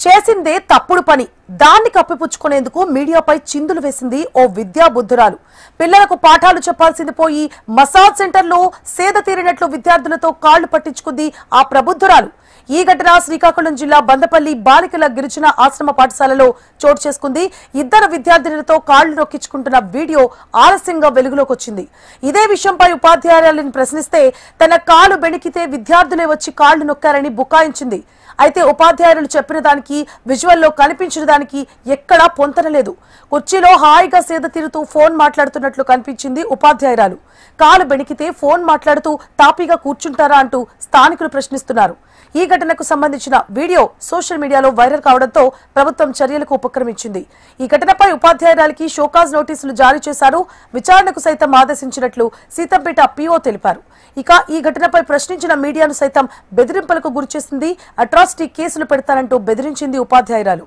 చేసిందే తప్పుడు పని దాన్ని కప్పిపుచ్చుకునేందుకు మీడియాపై చిందులు వేసింది ఓ విద్యా బుద్ధురాలు. పిల్లలకు పాఠాలు చెప్పాల్సింది పోయి మసాజ్ సెంటర్లో సేద తీరినట్లు విద్యార్థులతో కాళ్లు పట్టించుకుంది ఆ ప్రబుద్ధురాలు. ఈ ఘటన శ్రీకాకుళం జిల్లా బందపల్లి బాలికల గిరిజన ఆశ్రమ పాఠశాలలో చోటు చేసుకుంది. ఇద్దరు విద్యార్థినులతో కాళ్లు నొక్కించుకుంటున్న వీడియో ఆలస్యంగా వెలుగులోకి వచ్చింది. ఇదే విషయంపై ఉపాధ్యాయురాలిని ప్రశ్నిస్తే తన కాలు బెణికితే విద్యార్థులే వచ్చి కాళ్లు నొక్కారని బుకాయించింది. అయితే ఉపాధ్యాయులు చెప్పిన దానికి విజువల్లో కనిపించిన దానికి ఎక్కడా పొంతనలేదు. కుర్చీలో హాయిగా సేద తీరుతూ ఫోన్ మాట్లాడుతున్నట్లు కనిపించింది ఉపాధ్యాయురాలు. కాలు బెణికితే ఫోన్ మాట్లాడుతూ తాపీగా కూర్చుంటారా అంటూ స్థానికులు ప్రశ్నిస్తున్నారు. ఈ ఘటనకు సంబంధించిన వీడియో సోషల్ మీడియాలో వైరల్ కావడంతో ప్రభుత్వం చర్యలకు ఉపక్రమించింది. ఈ ఘటనపై ఉపాధ్యాయురాలికి షోకాజ్ నోటీసులు జారీ చేశారు. విచారణకు సైతం ఆదేశించినట్లు సీతంపేట పీఓ తెలిపారు. ఇక ఈ ఘటనపై ప్రశ్నించిన మీడియాను సైతం బెదిరింపులకు గురిచేసింది. అట్రాసిటీ కేసులు పెడతానంటూ బెదిరించింది ఉపాధ్యాయురాలు.